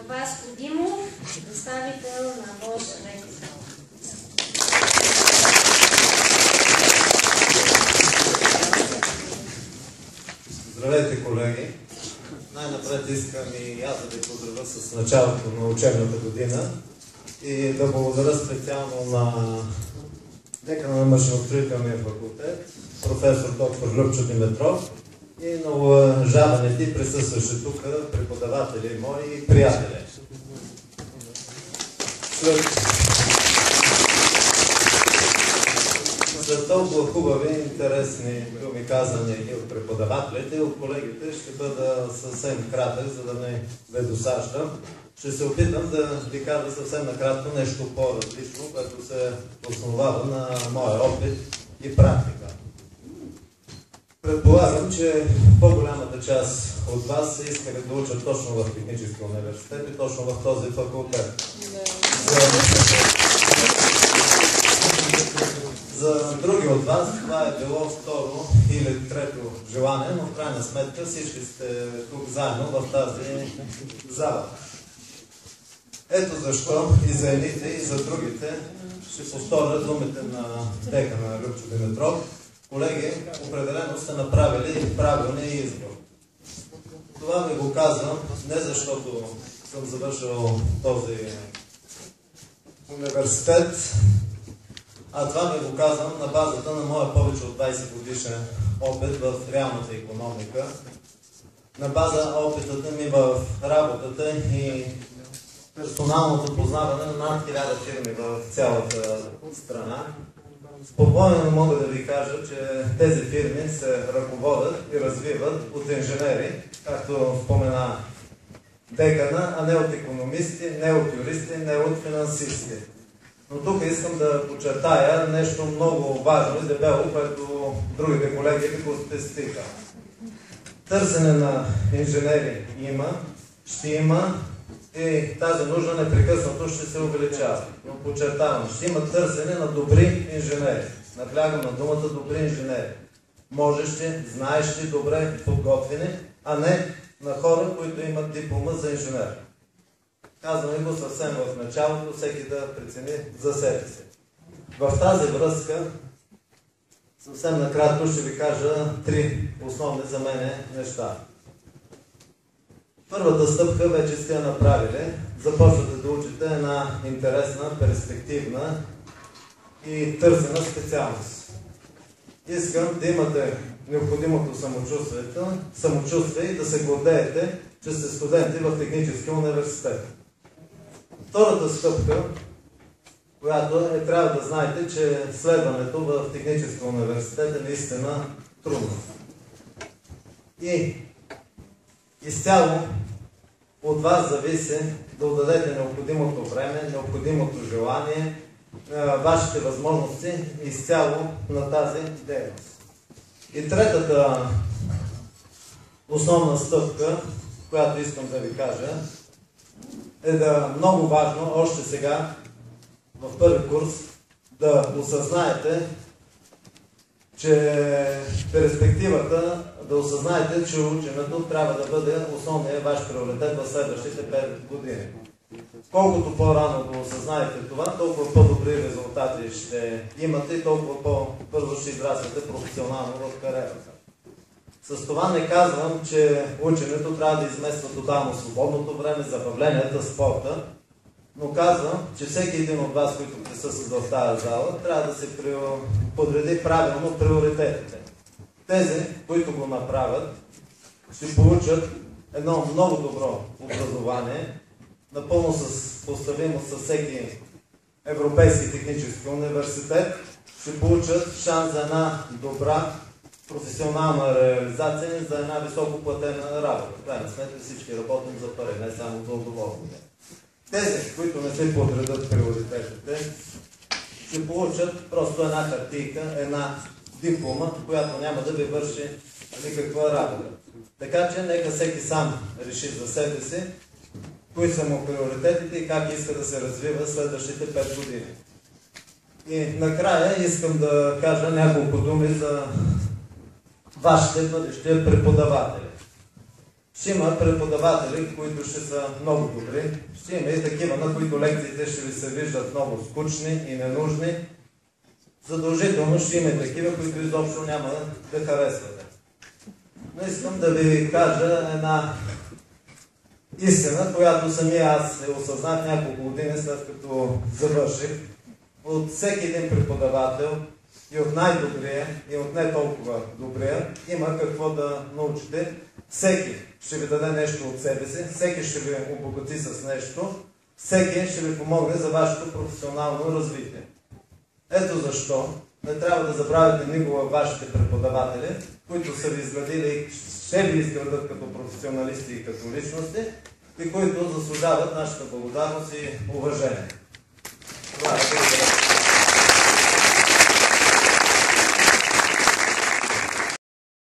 Васко Димов, представител на ВОС РЕКС. Здравейте, колеги! Най-напред искам и аз да ви поздравя с началото на учебната година и да благодаря специално на декана на машиностроителния факултет, професор доктор Любчо Димитров, и на уважаваните и присъстващи тук преподаватели мои и приятели. След толкова хубави, интересни думи казани и от преподавателите, и от колегите, ще бъда съвсем кратък, за да не ви досаждам. Ще се опитам да ви кажа съвсем накратко нещо по-различно, което се основава на моя опит и практика. Предполагам, че по-голямата част от вас искали да учат точно в Техническия университет и точно в този факултет. За други от вас това е било второ или трето желание, но в крайна сметка всички сте тук заедно в тази зала. Ето защо и за едните, и за другите ще повторя думите на декана Любчо Димитров. Колеги, определено сте направили правилния избор. Това ви го казвам не защото съм завършил този университет, а това ви го казвам на базата на моя повече от 20 годишен опит в реалната икономика, на база опитата ми в работата и персоналното познаване на над 1000 фирми в цялата страна. Спокойно мога да ви кажа, че тези фирми се ръководят и развиват от инженери, както спомена декана, а не от икономисти, не от юристи, не от финансисти. Но тук искам да подчертая нещо много важно и дебело, което другите колеги ви го спестиха. Търсене на инженери има, ще има и тази нужда непрекъснато ще се увеличава. Но подчертавам, ще има търсене на добри инженери. Наблягам на думата добри инженери. Можещи, знаещи, добре подготвени, а не на хора, които имат диплома за инженер. Казваме го съвсем в началото, всеки да прецени за себе си. В тази връзка съвсем накратко ще ви кажа три основни за мен неща. Първата стъпка вече сте я направили. Започвате да учите една интересна, перспективна и търсена специалност. Искам да имате необходимото самочувствие и да се гордеете, че сте студенти в Техническия университет. Втората стъпка, която трябва да знаете, че следването в Техническия университет е наистина трудно. И изцяло от вас зависи да отдадете необходимото време, необходимото желание, вашите възможности изцяло на тази дейност. И третата основна стъпка, която искам да ви кажа, е да много важно още сега в първи курс да осъзнаете, че перспективата, да осъзнаете, че ученето трябва да бъде основният ваш приоритет в следващите 5 години. Колкото по-рано го осъзнаете това, толкова по-добри резултати ще имате и толкова по-бързо ще израствате професионално в кариерата. С това не казвам, че ученето трябва да измества тотално свободното време, забавленията, спорта, но казвам, че всеки един от вас, които присъстват в тази зала, трябва да се подреди правилно приоритетите. Тези, които го направят, ще получат едно много добро образование, напълно съпоставимо с всеки Европейски технически университет, ще получат шанс за една добра професионална реализация и за една високо платена работа. В крайна сметка всички работим за пари, не само за удоволствие. Тези, които не се подредат приоритетите, ще получат просто една картийка, една диплома, която няма да ви върши никаква работа. Така че нека всеки сам реши за себе си кои са му приоритетите и как иска да се развива следващите 5 години. И накрая искам да кажа няколко думи за вашите бъдещи преподаватели. Ще има преподаватели, които ще са много добри. Ще има и такива, на които лекциите ще ви се виждат много скучни и ненужни. Задължително ще има и такива, които изобщо няма да харесвате. Но искам да ви кажа една истина, която самия аз осъзнах няколко години след като завърших. От всеки един преподавател, и от най-добрия, и от не толкова добрия, има какво да научите. Всеки ще ви даде нещо от себе си, всеки ще ви обогати с нещо, всеки ще ви помогне за вашето професионално развитие. Ето защо не трябва да забравяте никога вашите преподаватели, които са ви изградили и ще ви изградат като професионалисти и като личности, и които заслужават нашата благодарност и уважение. Това е